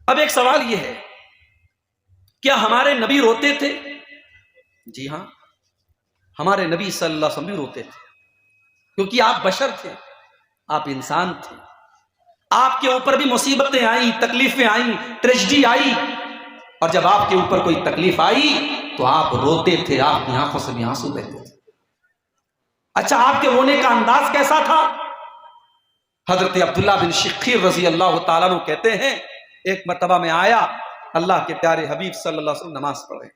اب ایک سوال یہ ہے، کیا ہمارے نبی روتے تھے؟ جی ہاں، ہمارے نبی صلی اللہ علیہ وسلم بھی روتے تھے، کیونکہ آپ بشر تھے، آپ انسان تھے، آپ کے اوپر بھی مصیبتیں آئیں، تکلیفیں آئیں، ٹریجڈی آئی، اور جب آپ کے اوپر کوئی تکلیف آئی تو آپ روتے تھے، آپ کی آنکھوں سے بھی آنسو بہتے تھے۔ اچھا، آپ کے رونے کا انداز کیسا تھا؟ حضرت عبداللہ بن شخیر رضی اللہ تعالیٰ عنہ کہتے ہیں، ایک مرتبہ میں آیا، اللہ کے پیارے حبیب صلی اللہ علیہ وسلم نماز پڑھ رہے،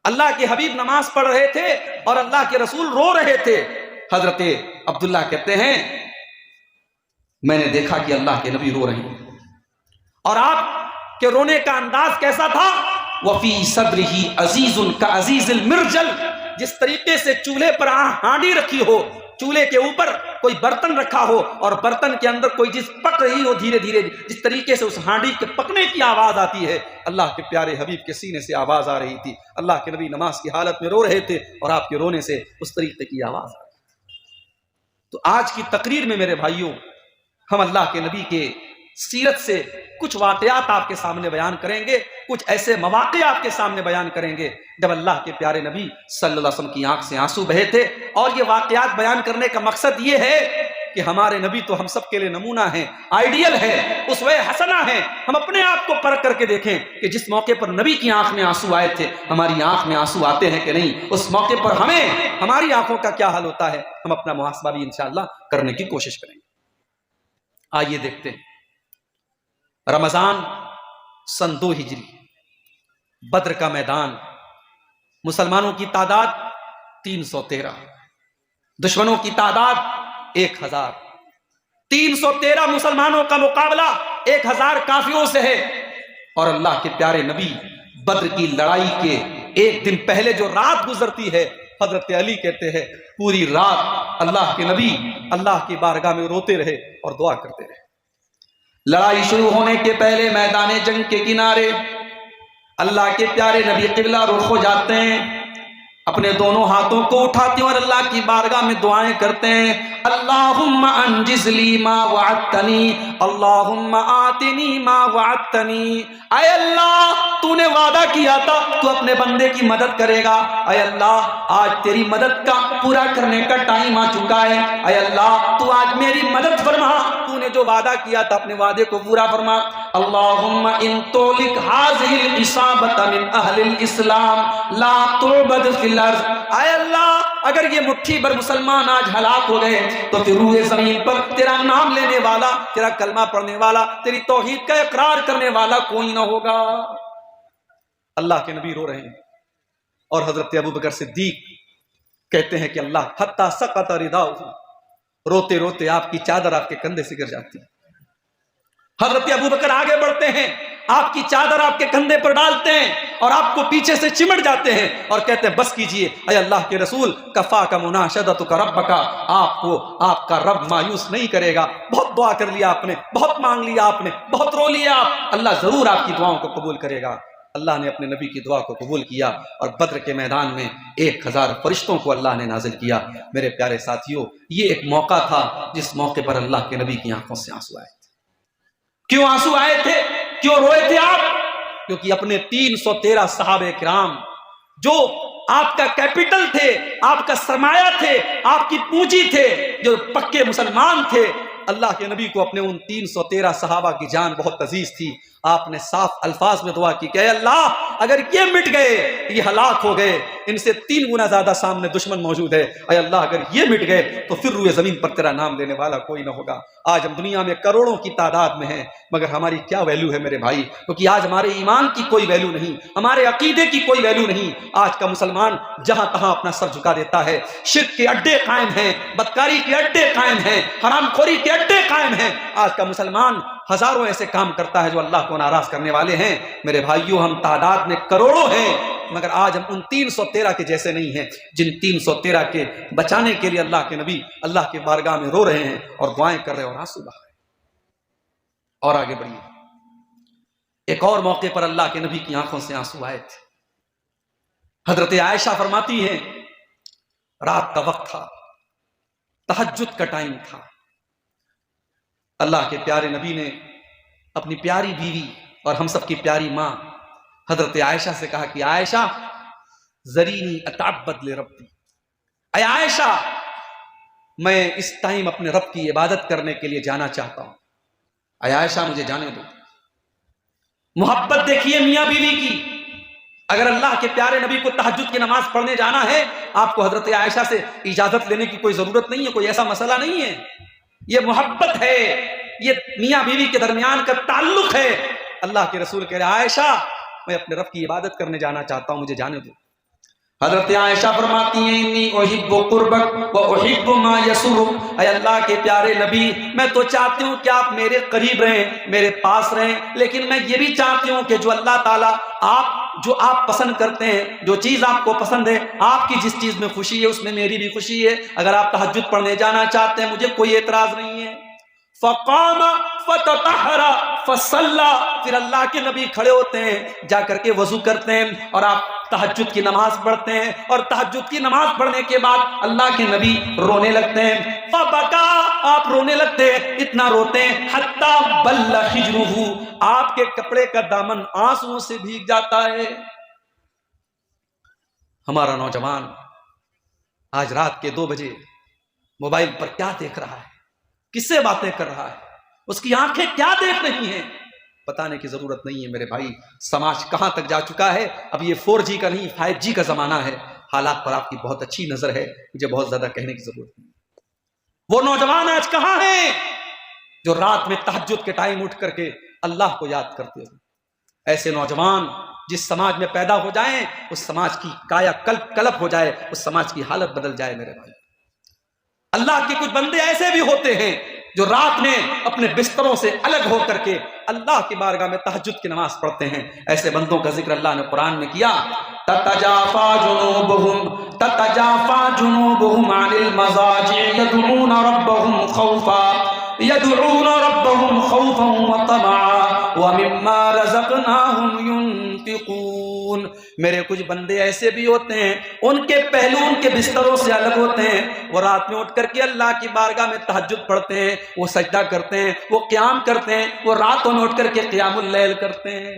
اللہ کے حبیب نماز پڑھ رہے تھے اور اللہ کے رسول رو رہے تھے۔ حضرت عبداللہ کہتے ہیں، میں نے دیکھا کہ اللہ کے نبی رو رہے ہیں، اور آپ کے رونے کا انداز کیسا تھا؟ وفی صدرہ عزیز کعزیز المرجل، جس طریقے سے چولہے پر ہانڈی رکھی ہو، چولہے کے اوپر کوئی برتن رکھا ہو اور برتن کے اندر کوئی چیز پک رہی ہو دھیرے دھیرے، جس طریقے سے اس ہانڈی کے پکنے کی آواز آتی ہے، اللہ کے پیارے حبیب کے سینے سے آواز آ رہی تھی۔ اللہ کے نبی نماز کی حالت میں رو رہے تھے اور آپ کے رونے سے اس طریقے کی آواز آ رہی تھی۔ تو آج کی تقریر میں میرے بھائیوں، ہم اللہ کے نبی کے سیرت سے کچھ واقعات آپ کے سامنے بیان کریں گے، کچھ ایسے مواقع آپ کے سامنے بیان کریں گے جب اللہ کے پیارے نبی صلی اللہ علیہ وسلم کی آنکھ سے آنسو بہے تھے۔ اور یہ واقعات بیان کرنے کا مقصد یہ ہے کہ ہمارے نبی تو ہم سب کے لیے نمونہ ہیں، آئیڈیل ہے، اسوہ حسنہ ہے۔ ہم اپنے آپ کو پرکھ کر کے دیکھیں کہ جس موقع پر نبی کی آنکھ میں آنسو آئے تھے، ہماری آنکھ میں آنسو آتے ہیں کہ نہیں؟ اس موقع پر ہمیں ہماری آنکھوں کا کیا حال ہوتا ہے؟ ہم اپنا محاسبہ بھی انشاءاللہ کرنے کی کوشش کریں گے۔ آئیے دیکھتے ہیں، رمضان سن 2 ہجری، بدر کا میدان، مسلمانوں کی تعداد 313، دشمنوں کی تعداد 1000، 313 مسلمانوں کا مقابلہ 1000 کافروں سے ہے۔ اور اللہ کے پیارے نبی بدر کی لڑائی کے ایک دن پہلے جو رات گزرتی ہے، حضرت علی کہتے ہیں پوری رات اللہ کے نبی اللہ کی بارگاہ میں روتے رہے اور دعا کرتے رہے۔ لڑائی شروع ہونے کے پہلے میدان جنگ کے کنارے اللہ کے پیارے نبی قبلہ رخ ہو جاتے ہیں، اپنے دونوں ہاتھوں کو اٹھاتے ہیں اور اللہ کی بارگاہ میں دعائیں کرتے ہیں، اللہم انجز لی ما وعدتنی، اللہم آتنی ما وعدتنی۔ اے اللہ، تو نے وعدہ کیا تھا تو اپنے بندے کی مدد کرے گا، اے اللہ آج تیری مدد کا پورا کرنے کا ٹائم آ چکا ہے، اے اللہ تو آج میری مدد فرما، تو نے جو وعدہ کیا تھا اپنے وعدے کو پورا فرما۔ اللہم ان تولک ہذہ العصابۃ من اہل الاسلام لا تعبد فی الارض۔ اے اللہ اگر یہ مٹھی بھر مسلمان آج ہلاک ہو گئے تو پھر روئے زمین پر تیرا نام لینے والا، تیرا کلمہ پڑھنے والا، تیری توحید کا اقرار کرنے والا کوئی نہ ہوگا۔ اللہ کے نبی رو رہے ہیں اور حضرت ابوبکر صدیق کہتے ہیں کہ اللہ حتی سقط رداؤہ، روتے روتے آپ کی چادر آپ کے کندھے سے گر جاتی ہے۔ حضرت ابوبکر آگے بڑھتے ہیں، آپ کی چادر آپ کے کندھے پر ڈالتے ہیں اور آپ کو پیچھے سے چمٹ جاتے ہیں اور کہتے ہیں بس کیجئے اے اللہ کے رسول، کفاک مناشدتک ربک، آپ کو آپ کا رب مایوس نہیں کرے گا۔ بہت دعا کر لیا آپ نے، بہت مانگ لیا آپ نے، بہت رو لیا آپ، اللہ ضرور آپ کی دعاؤں کو قبول کرے گا۔ اللہ نے اپنے نبی کی دعا کو قبول کیا اور بدر کے میدان میں 1000 فرشتوں کو اللہ نے نازل کیا۔ میرے پیارے ساتھیوں، یہ ایک موقع تھا جس موقع پر اللہ کے نبی کی آنکھوں سے آنسو آئے تھے۔ کیوں آنسو آئے تھے؟ کیوں روئے تھے آپ؟ کیونکہ اپنے 313 صحابہ کرام جو آپ کا کیپٹل تھے، آپ کا سرمایہ تھے، آپ کی پونجی تھے، جو پکے مسلمان تھے، اللہ کے نبی کو اپنے ان 313 صحابہ کی جان بہت عزیز تھی۔ آپ نے صاف الفاظ میں دعا کی کہ اے اللہ اگر یہ مٹ گئے، یہ ہلاک ہو گئے، ان سے 3 گنا زیادہ سامنے دشمن موجود ہے، اے اللہ اگر یہ مٹ گئے تو پھر روئے زمین پر تیرا نام لینے والا کوئی نہ ہوگا۔ آج ہم دنیا میں کروڑوں کی تعداد میں ہیں، مگر ہماری کیا ویلیو ہے میرے بھائی؟ کیونکہ آج ہمارے ایمان کی کوئی ویلیو نہیں، ہمارے عقیدے کی کوئی ویلیو نہیں۔ آج کا مسلمان جہاں تہاں اپنا سر جھکا دیتا ہے، شرک کے اڈے قائم ہیں، بدکاری کے اڈے قائم ہیں، حرام خوری کے اڈے قائم ہیں۔ آج کا مسلمان ہزاروں ایسے کام کرتا ہے جو اللہ کو ناراض کرنے والے ہیں۔ میرے بھائیوں، ہم تعداد میں کروڑوں ہیں، مگر آج ہم ان 313 کے جیسے نہیں ہیں جن 313 کے بچانے کے لیے اللہ کے نبی اللہ کے بارگاہ میں رو رہے ہیں اور دعائیں کر رہے ہیں اور آنسو بہا رہے ہیں۔ اور آگے بڑھیے، ایک اور موقع پر اللہ کے نبی کی آنکھوں سے آنسو آئے تھے۔ حضرت عائشہ فرماتی ہیں رات کا وقت تھا، تہجد کا ٹائم تھا، اللہ کے پیارے نبی نے اپنی پیاری بیوی اور ہم سب کی پیاری ماں حضرت عائشہ سے کہا کہ عائشہ ذرینی اتعبد لربی، اے عائشہ میں اس ٹائم اپنے رب کی عبادت کرنے کے لیے جانا چاہتا ہوں، اے عائشہ مجھے جانے دو۔ محبت دیکھیے میاں بیوی کی۔ اگر اللہ کے پیارے نبی کو تہجد کی نماز پڑھنے جانا ہے، آپ کو حضرت عائشہ سے اجازت لینے کی کوئی ضرورت نہیں ہے، کوئی ایسا مسئلہ نہیں ہے، یہ محبت ہے، یہ میاں بیوی کے درمیان کا تعلق ہے۔ اللہ کے رسول کہہ رہے عائشہ میں اپنے رب کی عبادت کرنے جانا چاہتا ہوں، مجھے جانے دو۔ حضرت عائشہ فرماتی ہیں انی احب قربک و احب ما یسرک، اے اللہ کے پیارے نبی میں تو چاہتی ہوں کہ آپ میرے قریب رہیں، میرے پاس رہیں، لیکن میں یہ بھی چاہتی ہوں کہ جو اللہ تعالیٰ آپ پسند کرتے ہیں، جو چیز آپ کو پسند ہے، آپ کی جس چیز میں خوشی ہے اس میں میری بھی خوشی ہے۔ اگر آپ تہجد پڑھنے جانا چاہتے ہیں مجھے کوئی اعتراض نہیں ہے۔ فقام فتطہر فصلی، پھر اللہ کے نبی کھڑے ہوتے ہیں، جا کر کے وضو کرتے ہیں اور آپ تہجد کی نماز پڑھتے ہیں، اور تہجد کی نماز پڑھنے کے بعد اللہ کے نبی رونے لگتے ہیں۔ فبکا، آپ رونے لگتے ہیں، اتنا روتے ہیں حتی بل حجرہ، آپ کے کپڑے کا دامن آنسوؤں سے بھیگ جاتا ہے۔ ہمارا نوجوان آج رات کے 2 بجے موبائل پر کیا دیکھ رہا ہے، کس سے باتیں کر رہا ہے، اس کی آنکھیں کیا دیکھ رہی ہیں، بتانے کی ضرورت نہیں ہے میرے بھائی۔ سماج کہاں تک جا چکا ہے، اب یہ 4G کا نہیں 5G کا زمانہ ہے۔ حالات پر آپ کی بہت اچھی نظر ہے، مجھے بہت زیادہ کہنے کی ضرورت نہیں۔ وہ نوجوان آج کہاں ہیں جو رات میں تہجد کے ٹائم اٹھ کر کے اللہ کو یاد کرتے ہو؟ ایسے نوجوان جس سماج میں پیدا ہو جائیں اس سماج کی کایا کلپ ہو جائے، اس سماج کی حالت بدل جائے میرے بھائی۔ اللہ کے کچھ بندے ایسے بھی ہوتے ہیں جو رات میں اپنے بستروں سے الگ ہو کر کے اللہ کی بارگاہ میں تہجد کی نماز پڑھتے ہیں۔ ایسے بندوں کا ذکر اللہ نے قرآن میں کیا، تتجافا جنوبهم عن المضاجع يدعون ربهم خوفا وطمعا ومما رزقناهم ينفقون۔ میرے کچھ بندے ایسے بھی ہوتے ہیں ان کے پہلو ان کے بستروں سے الگ ہوتے ہیں، وہ رات میں اٹھ کر کے اللہ کی بارگاہ میں تہجد پڑھتے ہیں، وہ سجدہ کرتے ہیں، وہ قیام کرتے ہیں، وہ راتوں میں اٹھ کر کے قیام اللیل کرتے ہیں۔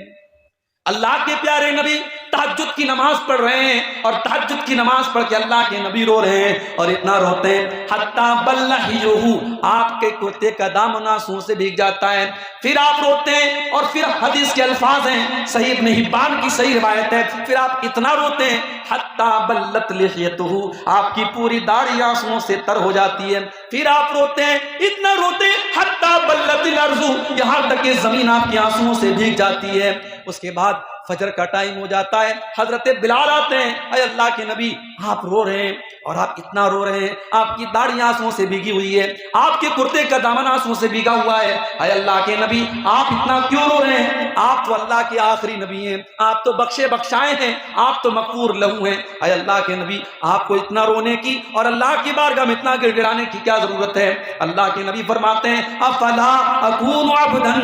اللہ کے پیارے نبی تہجد کی نماز پڑھ رہے ہیں اور تہجد کی نماز پڑھ کے اللہ کے نبی رو رہے ہیں، اور اتنا روتے ہیں حتی بل حجرہ، آپ کے کرتے کا دامن آنسوؤں سے بھیگ جاتا ہے۔ پھر آپ روتے ہیں، اور پھر حدیث کے الفاظ ہیں، صحیح ابن حبان کی صحیح روایت ہے، پھر آپ اتنا روتے ہیں حتی بلت لحیتہ، آپ کی پوری داڑھی آنسوؤں سے تر ہو جاتی ہے۔ پھر آپ روتے ہیں، اتنا روتے ہیں حتی بلت الارض، یہاں تک کہ زمین آپ کی آنسوؤں سے بھیگ جاتی ہے۔ اس کے بعد فجر کا ٹائم ہو جاتا ہے، حضرت بلال آتے ہیں، اے اللہ کے نبی آپ رو رہے ہیں اور آپ اتنا رو رہے ہیں، آپ کی داڑھی آنسوؤں سے بھیگی ہوئی ہے، آپ کے کرتے کا دامن آنسوؤں سے بھیگا ہوا ہے، اے اللہ کے نبی آپ اتنا کیوں رو رہے ہیں؟ آپ تو اللہ کے آخری نبی ہیں، آپ تو بخشے بخشائے ہیں، آپ تو مغفور لہو ہیں، اے اللہ کے نبی آپ کو اتنا رونے کی اور اللہ کی بارگاہ میں اتنا گڑ گڑانے کی کیا ضرورت ہے؟ اللہ کے نبی فرماتے ہیں افلا اکون عبدا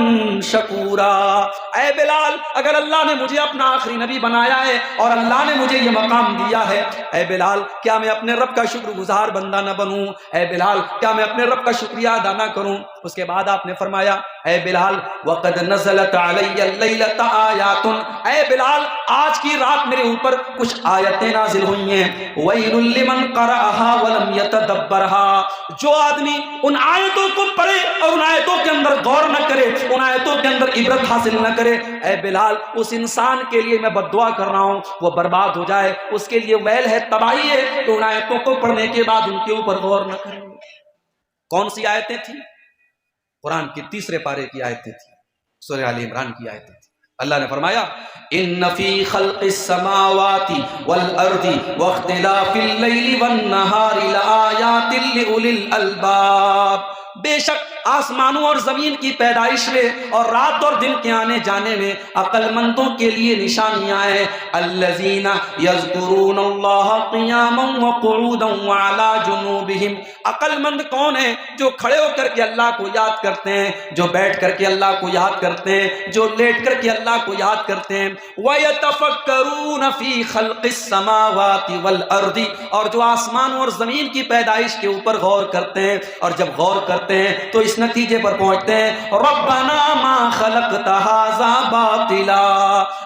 شکورا، اے بلال اگر اللہ نے مجھے اپنا آخری نبی بنایا ہے اور اللہ نے مجھے یہ مقام دیا ہے، اے بلال کیا میں اپنے رب کا شکر گزار بندہ نہ بنوں؟ اے بلال کیا میں اپنے رب کا شکریہ ادا نہ کروں؟ اس کے بعد آپ نے فرمایا اے بلال وقد نزلت علی اللیلۃ آیات، اے بلال آج کی رات میرے اوپر کچھ آیتیں نازل ہوئی ہیں، ویل لمن قرأها ولم یتدبرها، جو آدمی ان آیتوں کو پڑھے اور ان آیتوں کے اندر غور نہ کرے، ان آیتوں کے اندر عبرت حاصل نہ کرے، اے بلال اس انسان کے لیے میں بد دعا کر رہا ہوں وہ برباد ہو جائے، اس کے لیے ویل ہے، تباہی ہے، تو ان آیتوں کو پڑھنے کے بعد ان کے اوپر غور نہ کرے۔ کون سی آیتیں تھیں؟ قرآن کی 3 پارے کی آیتیں تھیں، سورہ آل عمران کی آیتیں تھیں۔ اللہ نے فرمایا ان فی خلق السماوات والارض واختلاف اللیل والنہار لآیات لأولی الالباب، بے شک آسمانوں اور زمین کی پیدائش میں اور رات اور دن کے آنے جانے میں عقل مندوں کے لیے نشانیاں ہیں۔ الذین یذکرون اللہ قیاما وقعودا وعلی جنوبہم، عقل مند کون ہیں؟ جو کھڑے ہو کر کے اللہ کو یاد کرتے ہیں، جو بیٹھ کر کے اللہ کو یاد کرتے ہیں، جو لیٹ کر کے اللہ کو یاد کرتے ہیں۔ وَيَتَفَكَّرُونَ فِي خَلْقِ السَّمَاوَاتِ وَالْأَرْضِ، اور جو آسمان اور زمین کی پیدائش کے اوپر غور کرتے ہیں، اور جب غور کرتے کرتے ہیں تو اس نتیجے پر پہنچتے ہیں ربنا ما خلقت ھذا باطلا،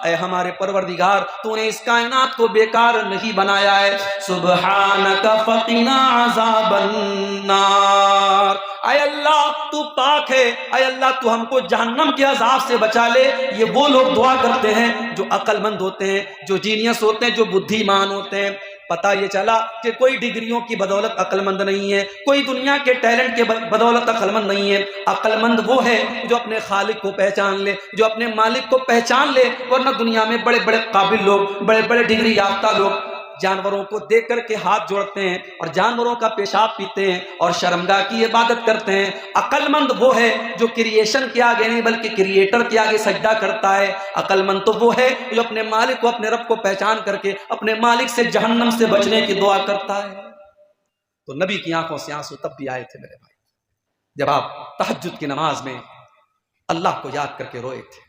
اے ہمارے پروردگار تو نے اس کائنات کو بیکار نہیں بنایا ہے، سبحانک فقنا عذاب النار، اے اللہ تو پاک ہے، اے اللہ تو ہم کو جہنم کے عذاب سے بچا لے۔ یہ وہ لوگ دعا کرتے ہیں جو عقل مند ہوتے ہیں، جو جینیس ہوتے ہیں، جو بدھی مان ہوتے ہیں۔ پتہ یہ چلا کہ کوئی ڈگریوں کی بدولت عقل مند نہیں ہے، کوئی دنیا کے ٹیلنٹ کے بدولت عقل مند نہیں ہے۔ عقل مند وہ ہے جو اپنے خالق کو پہچان لے، جو اپنے مالک کو پہچان لے، ورنہ دنیا میں بڑے بڑے قابل لوگ، بڑے بڑے ڈگری یافتہ لوگ جانوروں کو دیکھ کر کے ہاتھ جوڑتے ہیں اور جانوروں کا پیشاب پیتے ہیں اور شرمگاہ کی عبادت کرتے ہیں۔ عقل مند وہ ہے جو کریشن کے آگے نہیں بلکہ کریٹر کے آگے سجدہ کرتا ہے۔ عقل مند تو وہ ہے جو اپنے مالک کو، اپنے رب کو پہچان کر کے اپنے مالک سے جہنم سے بچنے کی دعا کرتا ہے۔ تو نبی کی آنکھوں سے آنسو تب بھی آئے تھے میرے بھائی جب آپ تہجد کی نماز میں اللہ کو یاد کر کے روئے تھے۔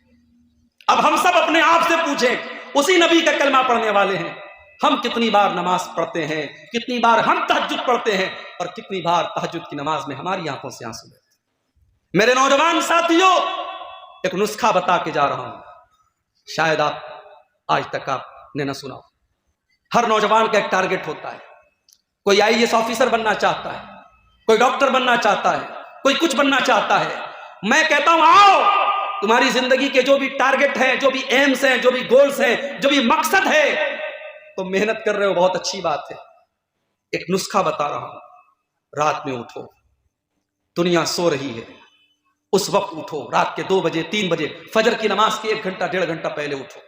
اب ہم سب اپنے آپ سے پوچھیں، اسی نبی کا کلمہ پڑھنے والے ہیں، ہم کتنی بار نماز پڑھتے ہیں، کتنی بار ہم تہجد پڑھتے ہیں، اور کتنی بار تہجد کی نماز میں ہماری آنکھوں سے آنسو بہتے ہیں۔ میرے نوجوان ساتھیوں، ایک نسخہ بتا کے جا رہا ہوں، شاید آپ آج تک آپ نے نہ سنا ہو۔ ہر نوجوان کا ایک ٹارگٹ ہوتا ہے، کوئی IAS آفیسر بننا چاہتا ہے، کوئی ڈاکٹر بننا چاہتا ہے، کوئی کچھ بننا چاہتا ہے۔ میں کہتا ہوں آؤ، تمہاری زندگی کے جو بھی ٹارگٹ ہیں، جو بھی ایمز ہیں، جو بھی گولز ہیں، جو بھی مقصد ہے، تم محنت کر رہے ہو، بہت اچھی بات ہے۔ ایک نسخہ بتا رہا ہوں، رات میں اٹھو، دنیا سو رہی ہے، اس وقت اٹھو، رات کے 2 بجے 3 بجے، فجر کی نماز کے 1 گھنٹہ 1.5 گھنٹہ پہلے اٹھو،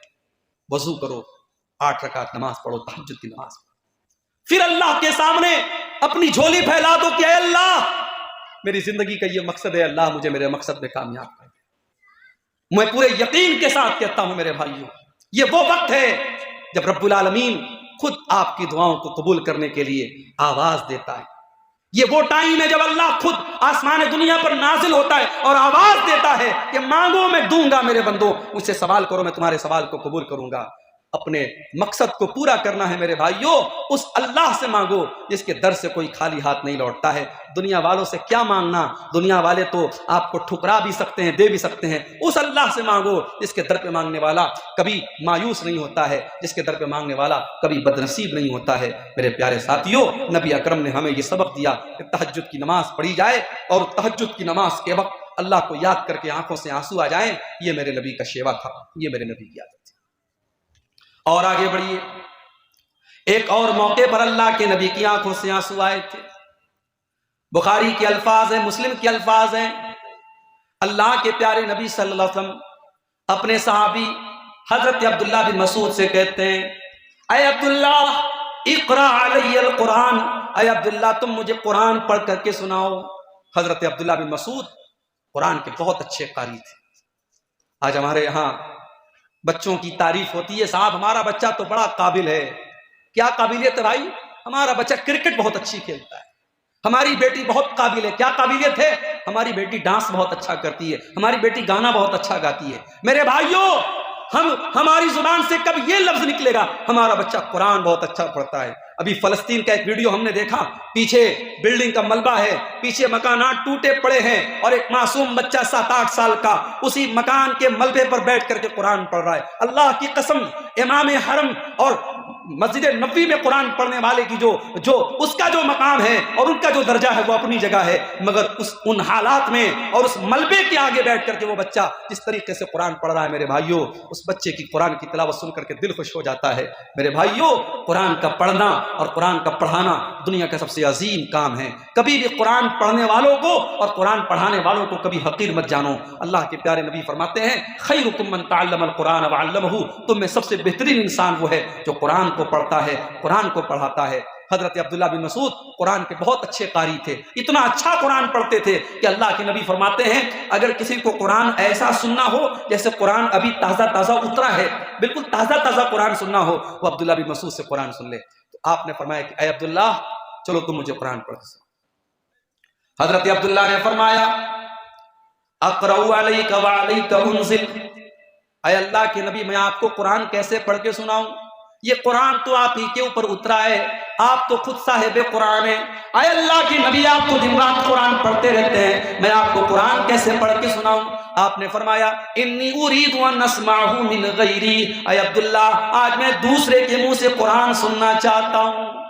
وضو کرو، 8 رکعت نماز پڑھو، تہجد کی نماز پڑھو، پھر اللہ کے سامنے اپنی جھولی پھیلا دو کہ اے اللہ میری زندگی کا یہ مقصد ہے، اللہ مجھے میرے مقصد میں کامیاب کر دے۔ میں پورے یقین کے ساتھ کہتا ہوں میرے بھائیوں، یہ وہ وقت ہے جب رب العالمین خود آپ کی دعاؤں کو قبول کرنے کے لیے آواز دیتا ہے۔ یہ وہ ٹائم ہے جب اللہ خود آسمان دنیا پر نازل ہوتا ہے اور آواز دیتا ہے کہ مانگو میں دوں گا میرے بندو، مجھ سے سوال کرو میں تمہارے سوال کو قبول کروں گا۔ اپنے مقصد کو پورا کرنا ہے میرے بھائیوں، اس اللہ سے مانگو جس کے در سے کوئی خالی ہاتھ نہیں لوٹتا ہے۔ دنیا والوں سے کیا مانگنا، دنیا والے تو آپ کو ٹھکرا بھی سکتے ہیں، دے بھی سکتے ہیں۔ اس اللہ سے مانگو جس کے در پہ مانگنے والا کبھی مایوس نہیں ہوتا ہے، جس کے در پہ مانگنے والا کبھی بدنصیب نہیں ہوتا ہے۔ میرے پیارے ساتھیوں، نبی اکرم نے ہمیں یہ سبق دیا کہ تہجد کی نماز پڑھی جائے اور تہجد کی نماز کے وقت اللہ کو یاد کر کے آنکھوں سے آنسو آ جائیں۔ یہ میرے نبی کا شیوا تھا، یہ میرے نبی کی عادت تھی۔ اور آگے بڑھیے، ایک اور موقع پر اللہ کے نبی کی آنکھوں سے آنسو آئے تھے۔ بخاری کے الفاظ ہیں، مسلم کے الفاظ ہیں، اللہ کے پیارے نبی صلی اللہ علیہ وسلم اپنے صحابی حضرت عبداللہ بن مسعود سے کہتے ہیں، اے عبداللہ اقرا علی القرآن، اے عبداللہ تم مجھے قرآن پڑھ کر کے سناؤ۔ حضرت عبداللہ بن مسعود قرآن کے بہت اچھے قاری تھے۔ آج ہمارے یہاں بچوں کی تعریف ہوتی ہے، صاحب ہمارا بچہ تو بڑا قابل ہے۔ کیا قابلیت ہے بھائی؟ ہمارا بچہ کرکٹ بہت اچھی کھیلتا ہے، ہماری بیٹی بہت قابل ہے۔ کیا قابلیت ہے؟ ہماری بیٹی ڈانس بہت اچھا کرتی ہے، ہماری بیٹی گانا بہت اچھا گاتی ہے۔ میرے بھائیوں، ہماری زبان سے کب یہ لفظ نکلے گا ہمارا بچہ قرآن بہت اچھا پڑھتا ہے؟ ابھی فلسطین کا ایک ویڈیو ہم نے دیکھا، پیچھے بلڈنگ کا ملبہ ہے، پیچھے مکانات ٹوٹے پڑے ہیں اور ایک معصوم بچہ 7-8 سال کا اسی مکان کے ملبے پر بیٹھ کر کے قرآن پڑھ رہا ہے۔ اللہ کی قسم، امام حرم اور مسجد نبوی میں قرآن پڑھنے والے کی جو اس کا جو مقام ہے اور ان کا جو درجہ ہے وہ اپنی جگہ ہے، مگر ان حالات میں اور اس ملبے کے آگے بیٹھ کر کے وہ بچہ جس طریقے سے قرآن پڑھ رہا ہے، میرے بھائیوں اس بچے کی قرآن کی تلاوت سن کر کے دل خوش ہو جاتا ہے۔ میرے بھائیوں، قرآن کا پڑھنا اور قرآن کا پڑھانا دنیا کا سب سے عظیم کام ہے۔ کبھی بھی قرآن پڑھنے والوں کو اور قرآن پڑھانے والوں کو کبھی حقیر مت جانو۔ اللہ کے پیارے نبی فرماتے ہیں، خیرکم من تعلم القرآن وعلمہ، تم میں سب سے بہترین انسان وہ ہے جو قرآن کو پڑھتا ہے، قرآن کو پڑھاتا ہے۔ حضرت عبداللہ بن مسعود قرآن کے بہت اچھے قاری تھے، اتنا اچھا قرآن پڑھتے تھے کہ اللہ کے نبی فرماتے ہیں اگر کسی کو قرآن ایسا سننا ہو جیسے قرآن ابھی تازہ تازہ اترا ہے، بالکل تازہ تازہ قرآن سننا ہو، وہ عبداللہ بن مسعود سے قرآن سن لے۔ تو آپ نے فرمایا کہ اے عبداللہ چلو تم مجھے قرآن پڑھ دو۔ حضرت عبداللہ نے فرمایا اقرأ علیک وعلیک انزل، اے اللہ کے نبی میں آپ کو قرآن کیسے پڑھ کے سناؤں؟ یہ قرآن تو آپ ہی کے اوپر اترا ہے، آپ تو خود صاحب قرآن ہیں، اے اللہ کے نبی آپ تو دن رات قرآن پڑھتے رہتے ہیں، میں آپ کو قرآن کیسے پڑھ کے سناؤں؟ آپ نے فرمایا انی اريد ان اسمعه من غیری، اے عبداللہ آج میں دوسرے کے منہ سے قرآن سننا چاہتا ہوں۔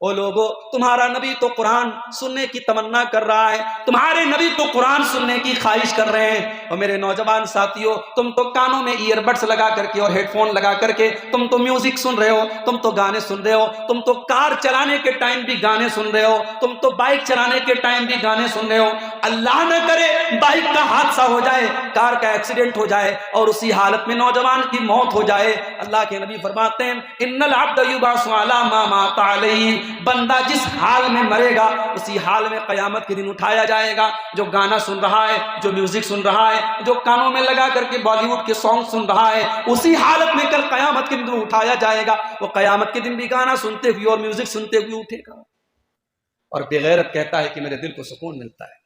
او لوگو، تمہارا نبی تو قرآن سننے کی تمنا کر رہا ہے، تمہارے نبی تو قرآن سننے کی خواہش کر رہے ہیں، اور میرے نوجوان ساتھیوں تم تو کانوں میں ایئر بڈس لگا کر کے اور ہیڈ فون لگا کر کے تم تو میوزک سن رہے ہو، تم تو گانے سن رہے ہو، تم تو کار چلانے کے ٹائم بھی گانے سن رہے ہو، تم تو بائک چلانے کے ٹائم بھی گانے سن رہے ہو۔ اللہ نہ کرے بائک کا حادثہ ہو جائے، کار کا ایکسیڈنٹ ہو جائے اور اسی حالت میں نوجوان کی موت ہو جائے، اللہ کے نبی فرماتے ہیں ان العبد یبعث علی ما مات علیہ، بندہ جس حال میں مرے گا اسی حال میں قیامت کے دن اٹھایا جائے گا۔ جو گانا سن رہا ہے، جو میوزک سن رہا ہے، جو کانوں میں لگا کر کے بالی ووڈ کے سانگ سن رہا ہے، اسی حالت میں کل قیامت کے دن اٹھایا جائے گا۔ وہ قیامت کے دن بھی گانا سنتے ہوئے اور میوزک سنتے ہوئے اٹھے گا، اور بغیرت کہتا ہے کہ میرے دل کو سکون ملتا ہے،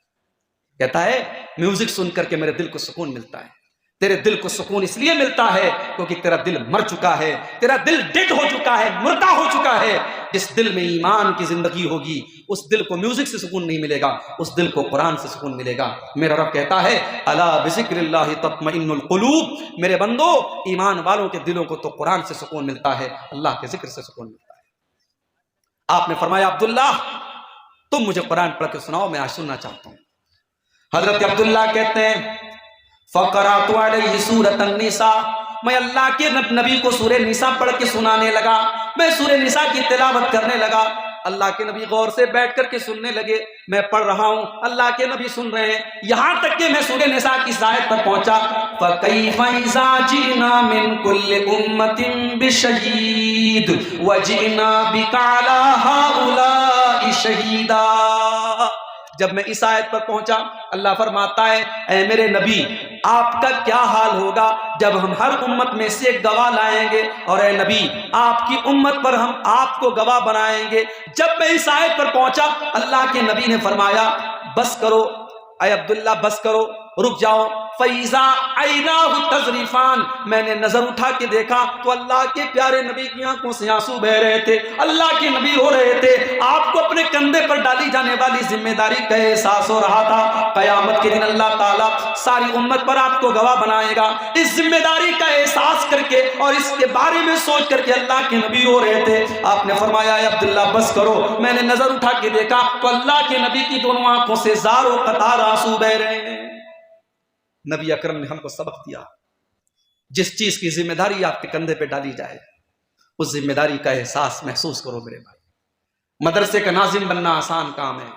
کہتا ہے میوزک سن کر کے میرے دل کو سکون ملتا ہے۔ تیرے دل کو سکون اس لیے ملتا ہے کیونکہ تیرا دل مر چکا ہے، تیرا دل ڈیڈ ہو چکا ہے، مردہ ہو چکا ہے۔ جس دل میں ایمان کی زندگی ہوگی اس دل کو میوزک سے سکون نہیں ملے گا، اس دل کو قرآن سے سکون ملے گا۔ میرا رب کہتا ہے الا بذکر اللہ تطمئن القلوب، میرے بندو ایمان والوں کے دلوں کو تو قرآن سے سکون ملتا ہے، اللہ کے ذکر سے سکون ملتا ہے۔ آپ نے فرمایا عبداللہ تم مجھے قرآن پڑھ کے سناؤ، میں آج سننا چاہتا ہوں۔ حضرت عبداللہ کہتے ہیں فقرات علیہ سورۃ النساء، میں اللہ کے نبی کو سورہ نساء پڑھ کے سنانے لگا، میں سورہ نساء کی تلاوت کرنے لگا۔ اللہ کے نبی غور سے بیٹھ کر کے سننے لگے، میں پڑھ رہا ہوں، اللہ کے نبی سن رہے ہیں، یہاں تک کہ میں سورہ نساء کی آیت پر پہنچا فَكَيْفَ إِذَا جِئْنَا مِن كُلِّ أُمَّةٍ بِشَهِيدٍ وَجِئْنَا بِكَ عَلَىٰ هَٰؤُلَاءِ شَهِيدًا۔ جب میں اس آیت پر پہنچا اللہ فرماتا ہے اے میرے نبی آپ کا کیا حال ہوگا جب ہم ہر امت میں سے ایک گواہ لائیں گے، اور اے نبی آپ کی امت پر ہم آپ کو گواہ بنائیں گے۔ جب میں اس آیت پر پہنچا اللہ کے نبی نے فرمایا بس کرو اے عبداللہ، بس کرو، رک جاؤ۔ فَإِذَا عَيْنَاهُ تَذْرِفَانِ، میں نے نظر اٹھا کے دیکھا تو اللہ کے پیارے نبی کی آنکھوں سے آنسو بہ رہے تھے، اللہ کے نبی رو رہے تھے، آپ کو اپنے کندھے پر ڈالی جانے والی ذمہ داری کا احساس ہو رہا تھا۔ قیامت کے دن اللہ تعالیٰ ساری امت پر آپ کو گواہ بنائے گا، اس ذمہ داری کا احساس کر کے اور اس کے بارے میں سوچ کر کے اللہ کے نبی رو رہے تھے۔ آپ نے فرمایا اے عبداللہ بس کرو، میں نے نظر اٹھا کے دیکھا تو اللہ کے نبی کی دونوں آنکھوں سے زار و قطار آنسو بہ رہے ہیں۔ نبی اکرم نے ہم کو سبق دیا، جس چیز کی ذمہ داری آپ کے کندھے پہ ڈالی جائے اس ذمہ داری کا احساس محسوس کرو میرے بھائی۔ مدرسے کا ناظم بننا آسان کام ہے،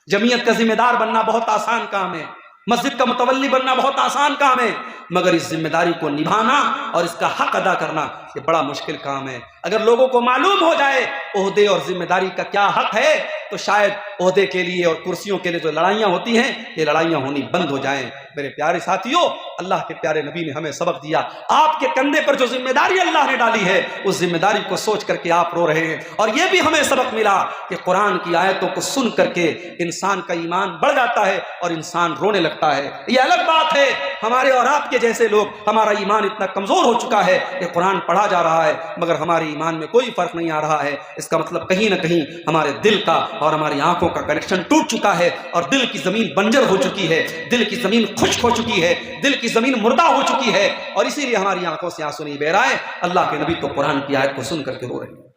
جمعیت کا ذمہ دار بننا بہت آسان کام ہے، مسجد کا متولی بننا بہت آسان کام ہے، مگر اس ذمہ داری کو نبھانا اور اس کا حق ادا کرنا یہ بڑا مشکل کام ہے۔ اگر لوگوں کو معلوم ہو جائے عہدے اور ذمہ داری کا کیا حق ہے تو شاید عہدے کے لیے اور کرسیوں کے لیے جو لڑائیاں ہوتی ہیں یہ لڑائیاں ہونی بند ہو جائیں۔ میرے پیارے ساتھیوں، اللہ کے پیارے نبی نے ہمیں سبق دیا، آپ کے کندھے پر جو ذمہ داری اللہ نے ڈالی ہے اس ذمہ داری کو سوچ کر کے آپ رو رہے ہیں، اور یہ بھی ہمیں سبق ملا کہ قرآن کی آیتوں کو سن کر کے انسان کا ایمان بڑھ جاتا ہے اور انسان رونے لگتا ہے۔ یہ الگ بات ہے ہمارے اور آپ کے جیسے لوگ، ہمارا ایمان اتنا کمزور ہو چکا ہے کہ قرآن پڑھا جا رہا ہے مگر ہمارے ایمان میں کوئی فرق نہیں آ رہا ہے، اس کا مطلب کہیں نہ کہیں ہمارے دل کا اور ہماری آنکھوں کا کنیکشن ٹوٹ چکا ہے، اور دل کی زمین بنجر ہو چکی ہے، دل کی زمین خشک ہو چکی ہے، دل کی زمین مردہ ہو چکی ہے، اور اسی لیے ہماری آنکھوں سے آنسو نہیں بہ رہا ہے۔ اللہ کے نبی تو قرآن کی آیت کو سن کر کے رو رہے ہیں۔